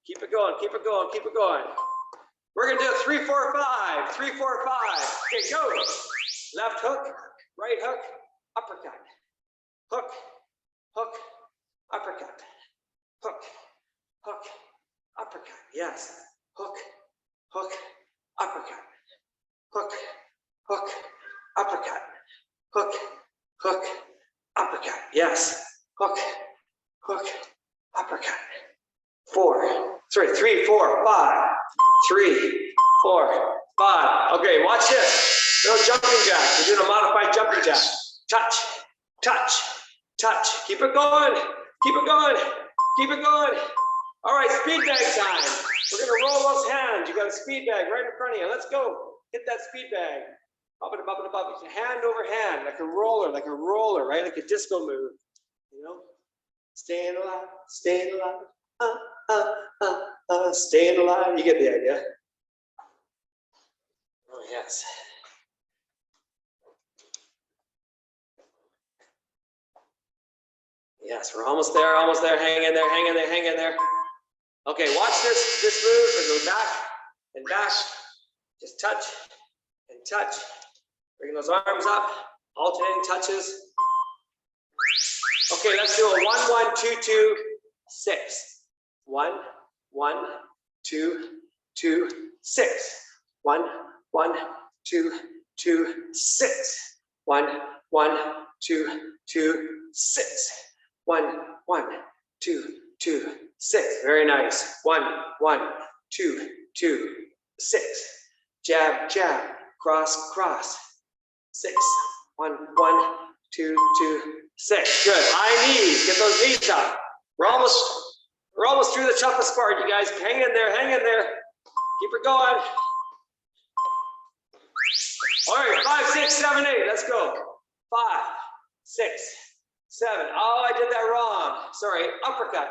Keep it going. Keep it going. Keep it going. We're going to do a 3, 4, 5. 3, 4, 5. Okay, go. Left hook, right hook, uppercut. Hook, hook, uppercut. Hook, hook, uppercut. Yes. Hook, hook, uppercut. Hook, hook, uppercut. Hook, hook, uppercut. Yes. Hook, hook, uppercut. 3, 4, 5. 3, 4, 5. Okay, watch this. No jumping jack. We're doing a modified jumping jack. Touch, touch, touch. Keep it going. Keep it going. Keep it going. All right, speed bag time. We're going to roll those hands. You got a speed bag right in front of you. Let's go. Hit that speed bag. Up and up and up. Hand over hand, like a roller, right? Like a disco move. You know? Staying alive, staying alive. Staying alive. You get the idea. Oh, yes. Yes, we're almost there, almost there. Hang in there, hang in there, hang in there. Okay, watch this move. We're going back and back. Just touch and touch. Bring those arms up. Alternating touches. Okay, let's do a 1, 1, 2, 2, 6. 1, 1, 2, 2, 6. 1, 1, 2, 2, 6. 1, 1, 2, 2, 6. 1, 1, 2, 2, 6. Very nice. 1, 1, 2, 2, 6. Jab, jab, cross, cross. 6. 1, 1, 2, 2, 6. Good. High knees. Get those knees up. We're almost through the toughest part, you guys. Hang in there, hang in there. Keep it going. All right, 5, 6, 7, 8. Let's go. 5, 6, 7. Oh, I did that wrong. Sorry. Uppercut,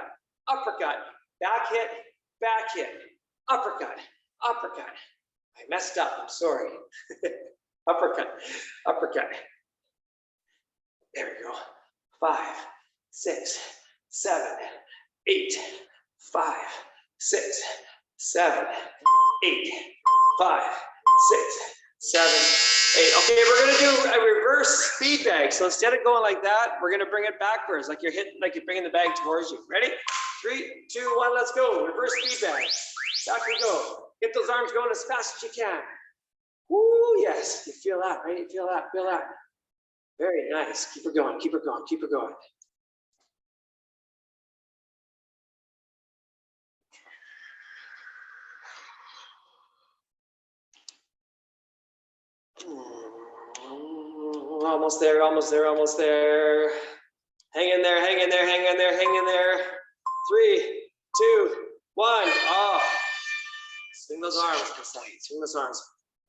uppercut. Back hit, uppercut, uppercut. I messed up. I'm sorry. Uppercut, uppercut. There we go. 5, 6, 7, 8. 5, 6, 7, 8. 5, 6, 7, 8. Okay, we're gonna do a reverse speed bag. So instead of going like that, we're gonna bring it backwards, like you're bringing the bag towards you. Ready? 3, 2, 1. Let's go. Reverse speed bag. Back we go. Get those arms going as fast as you can. Woo, yes. You feel that, right? You feel that, feel that. Very nice. Keep it going, keep it going, keep it going. Almost there, almost there, almost there. Hang in there, hang in there, hang in there, hang in there. 3, 2, 1. Oh. Swing those arms, swing those arms.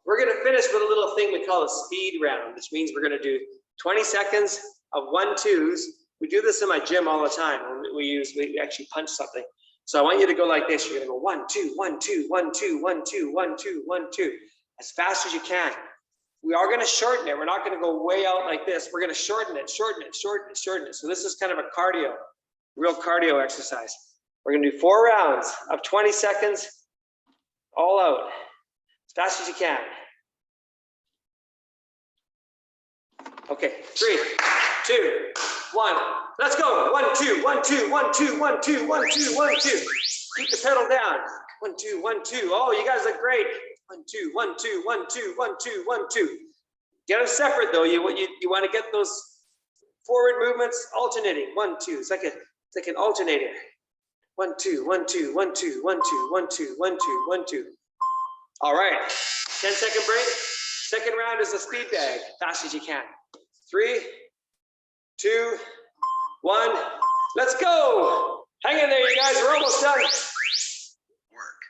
We're gonna finish with a little thing we call a speed round, which means we're gonna do 20 seconds of 1-2s. We do this in my gym all the time. We actually punch something. So I want you to go like this. You're gonna go 1, 2, 1, 2, 1, 2, 1, 2, 1, 2, 1, 2, as fast as you can. We are gonna shorten it. We're not gonna go way out like this. We're gonna shorten it, shorten it, shorten it, shorten it. So this is kind of a cardio, real cardio exercise. We're gonna do 4 rounds of 20 seconds, all out, as fast as you can. Okay, 3, 2, 1. Let's go. 1, 2, 1, 2, 1, 2, 1, 2, 1, 2, 1, 2. Keep the pedal down. 1, 2, 1, 2. Oh, you guys look great. 1, 2, 1, 2, 1, 2, 1, 2, 1, 2. Get them separate though. You want to get those forward movements alternating. 1, 2. It's like an alternator. 1, 2, 1, 2, 1, 2, 1, 2, 1, 2, 1, 2, 1, 2. All right. 10-second break. Second round is a speed bag. Fast as you can. 3, 2, 1. Let's go. Hang in there, you guys. We're almost done.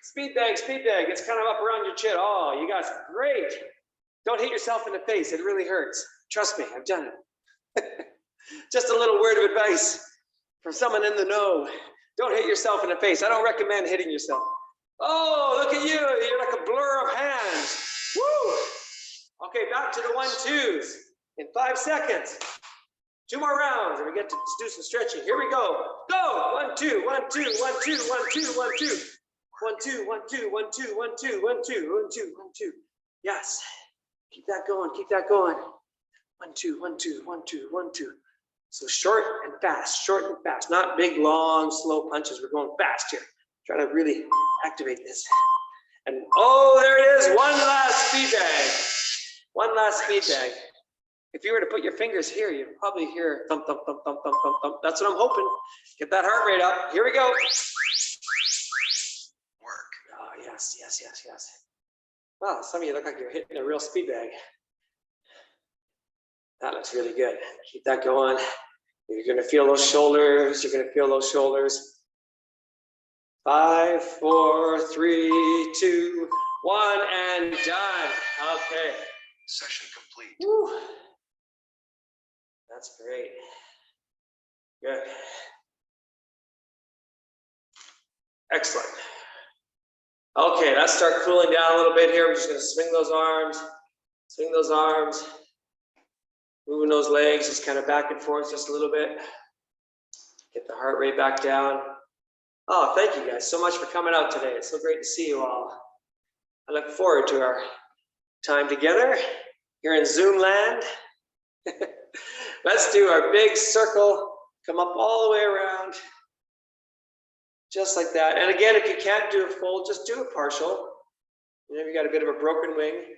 Speed bag, speed bag. It's kind of up around your chin. Oh, you guys are great. Don't hit yourself in the face. It really hurts. Trust me, I've done it. Just a little word of advice from someone in the know. Don't hit yourself in the face. I don't recommend hitting yourself. Oh, look at you. You're like a blur of hands. Woo. Okay, back to the 1-2s in 5 seconds. 2 more rounds and we get to do some stretching. Here we go. Go. 1, 2, 1, 2, 1, 2, 1, 2, 1, 2. 1, 2, 1, 2, 1, 2, 1, 2, 1, 2, 1, 2, 1, 2. Yes. Keep that going. Keep that going. 1, 2, 1, 2, 1, 2, 1, 2. So short and fast. Short and fast. Not big, long, slow punches. We're going fast here. Trying to really activate this. And oh, there it is. One last speed bag. One last speed bag. If you were to put your fingers here, you'd probably hear thump, thump, thump, thump, thump, thump, thump. That's what I'm hoping. Get that heart rate up. Here we go. Oh, yes, yes, yes, yes. Well, some of you look like you're hitting a real speed bag. That looks really good. Keep that going. You're going to feel those shoulders. You're going to feel those shoulders. 5, 4, 3, 2, One and done. Okay. Session complete. Woo. That's great. Good. Excellent. Okay, let's start cooling down a little bit here. We're just going to swing those arms, moving those legs just kind of back and forth just a little bit. Get the heart rate back down. Oh, thank you guys so much for coming out today. It's so great to see you all. I look forward to our time together here in Zoom land. Let's do our big circle. Come up all the way around. Just like that. And again, if you can't do a full, just do a partial. You know, if you got a bit of a broken wing,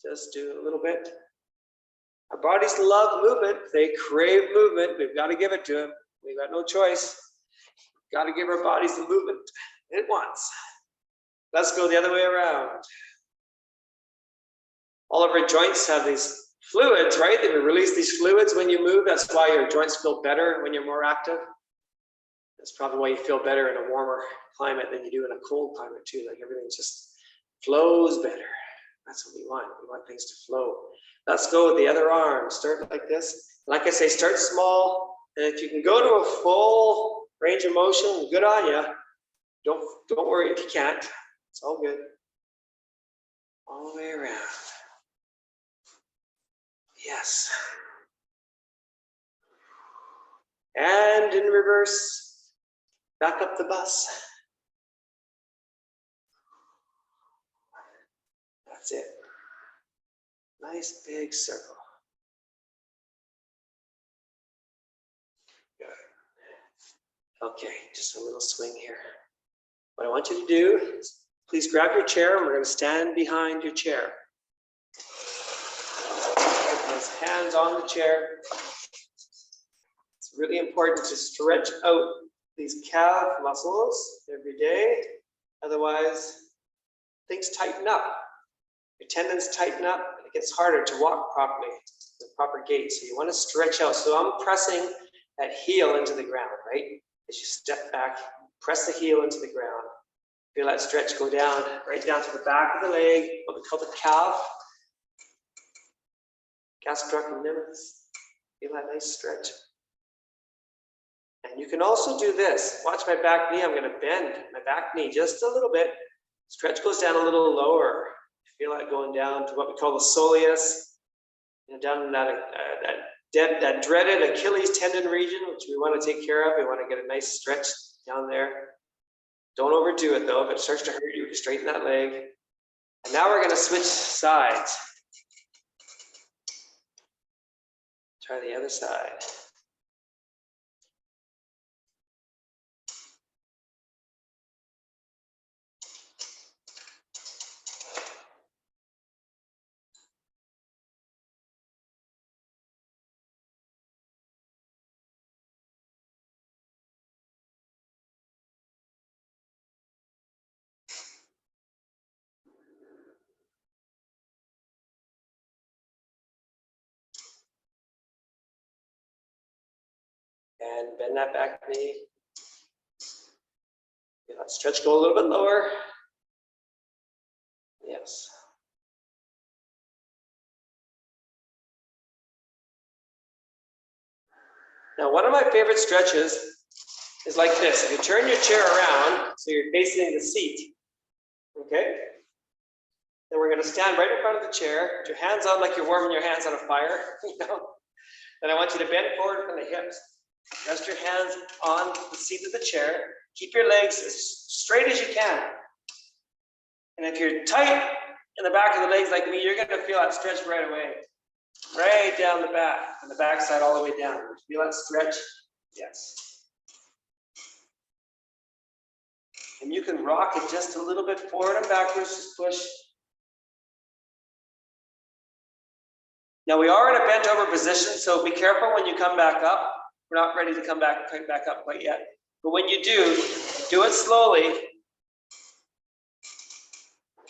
just do a little bit. Our bodies love movement. They crave movement. We've got to give it to them. We've got no choice. We've got to give our bodies the movement it wants. Let's go the other way around. All of our joints have these fluids, right? They release these fluids when you move. That's why your joints feel better when you're more active. That's probably why you feel better in a warmer climate than you do in a cold climate too. Like everything just flows better. That's what we want. We want things to flow. Let's go with the other arm. Start like this. Like I say, start small. And if you can go to a full range of motion, good on you. Don't worry if you can't. It's all good. All the way around. Yes. And in reverse. Back up the bus. That's it. Nice big circle. Good. Okay, just a little swing here. What I want you to do is please grab your chair and we're going to stand behind your chair. Get those hands on the chair. It's really important to stretch out these calf muscles every day. Otherwise, things tighten up. Your tendons tighten up and it gets harder to walk properly, the proper gait. So you want to stretch out. So I'm pressing that heel into the ground, right? As you step back, press the heel into the ground. Feel that stretch go down, right down to the back of the leg, what we call the calf. Gastrocnemius. Feel that nice stretch. And you can also do this. Watch my back knee. I'm going to bend my back knee just a little bit. Stretch goes down a little lower. Feel that going down to what we call the soleus. You know, down in that dreaded Achilles tendon region, which we want to take care of. We want to get a nice stretch down there. Don't overdo it though. If it starts to hurt you, straighten that leg. And now we're going to switch sides. Try the other side. And bend that back knee. Feel that stretch go a little bit lower. Yes. Now, one of my favorite stretches is like this. If you turn your chair around, so you're facing the seat, okay? Then we're going to stand right in front of the chair. Put your hands on like you're warming your hands on a fire. You know? Then I want you to bend forward from the hips. Rest your hands on the seat of the chair. Keep your legs as straight as you can. And if you're tight in the back of the legs like me, you're going to feel that stretch right away. Right down the back, and the back side all the way down. Feel that stretch? Yes. And you can rock it just a little bit forward and backwards, just push. Now we are in a bent over position, so be careful when you come back up. We're not ready to come back up quite yet. But when you do it slowly,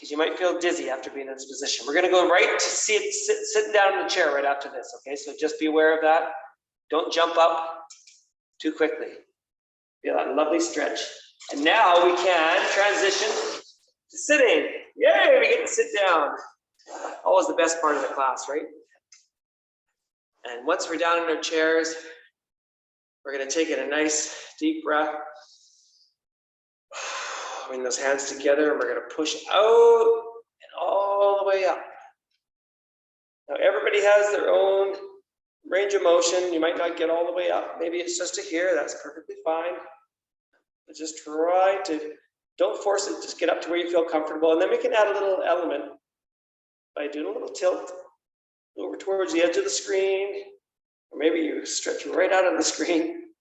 because you might feel dizzy after being in this position. We're going to go right to sitting down in the chair right after this, okay? So just be aware of that. Don't jump up too quickly. Feel that lovely stretch. And now we can transition to sitting. Yay, we get to sit down. Always the best part of the class, right? And once we're down in our chairs, we're going to take in a nice deep breath. Bring those hands together and we're going to push out and all the way up. Now everybody has their own range of motion. You might not get all the way up. Maybe it's just to here. That's perfectly fine. But just try to, don't force it. Just get up to where you feel comfortable. And then we can add a little element by doing a little tilt over towards the edge of the screen. Or maybe you stretch right out of the screen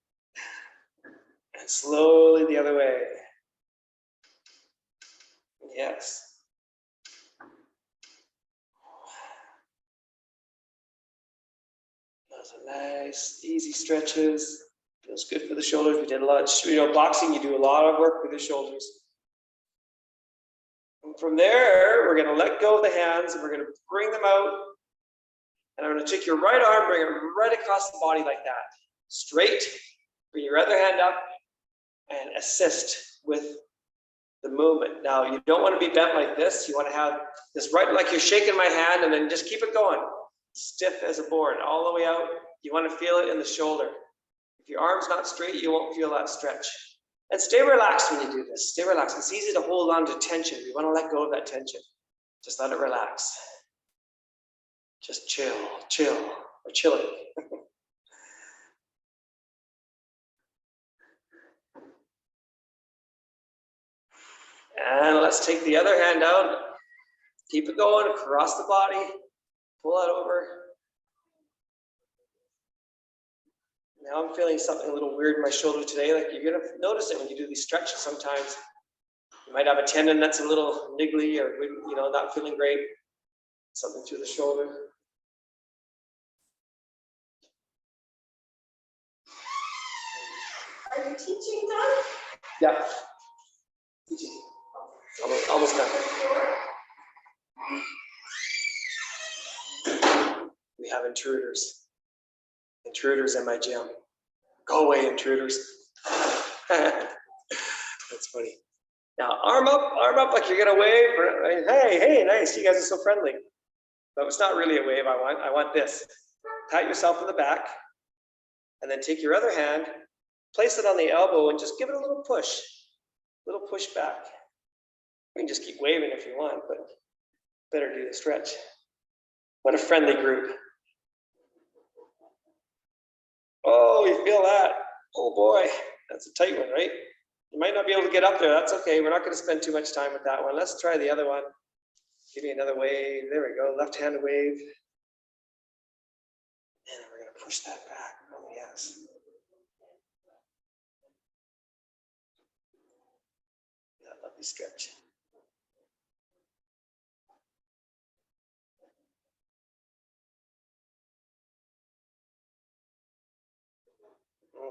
and slowly the other way. Yes. Those are nice, easy stretches. Feels good for the shoulders. We did a lot, boxing, you do a lot of work with the shoulders. And from there, we're gonna let go of the hands and we're gonna bring them out. And I'm gonna take your right arm, bring it right across the body like that. Straight, bring your other hand up and assist with the movement. Now, you don't want to be bent like this. You want to have this right like you're shaking my hand and then just keep it going. Stiff as a board, all the way out. You want to feel it in the shoulder. If your arm's not straight, you won't feel that stretch. And stay relaxed when you do this. Stay relaxed. It's easy to hold on to tension. You want to let go of that tension. Just let it relax. Just chill, or chilling. And let's take the other hand out. Keep it going across the body. Pull that over. Now I'm feeling something a little weird in my shoulder today. Like you're gonna notice it when you do these stretches sometimes. You might have a tendon that's a little niggly or not feeling great. Something through the shoulder. Are you teaching, Doug? Yeah. Teaching. Almost done. We have intruders. Intruders in my gym. Go away, intruders. That's funny. Now, arm up like you're gonna wave. Hey, nice. You guys are so friendly. But it's not really a wave I want this. Pat yourself in the back, and then take your other hand, place it on the elbow, and just give it a little push back. You can just keep waving if you want, but better do the stretch. What a friendly group. Oh, you feel that? Oh boy, that's a tight one, right? You might not be able to get up there. That's okay. We're not going to spend too much time with that one. Let's try the other one. Give me another wave. There we go. Left hand wave. And we're going to push that back. Oh, yes. That lovely stretch.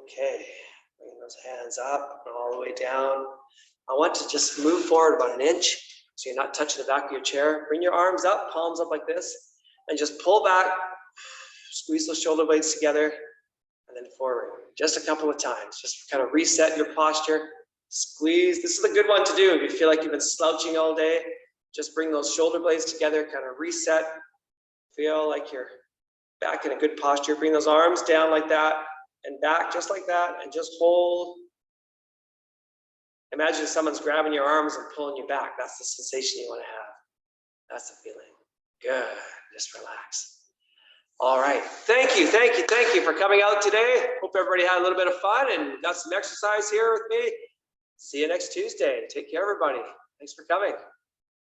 Okay, bring those hands up and all the way down. I want to just move forward about 1 inch so you're not touching the back of your chair. Bring your arms up, palms up like this, and just pull back, squeeze those shoulder blades together, and then forward. Just a couple of times. Just kind of reset your posture. Squeeze. This is a good one to do if you feel like you've been slouching all day. Just bring those shoulder blades together, kind of reset. Feel like you're back in a good posture. Bring those arms down like that. And back just like that, and just hold. Imagine someone's grabbing your arms and pulling you back. That's the sensation you want to have. That's the feeling. Good. Just relax. All right. Thank you for coming out today. Hope everybody had a little bit of fun and got some exercise here with me. See you next Tuesday. Take care, everybody. Thanks for coming.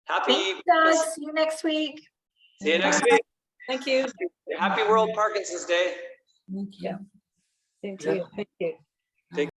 Thanks, Doug. See you next week. See you next week. Thank you. Happy World Parkinson's Day. Thank you. Same to you. Thank you.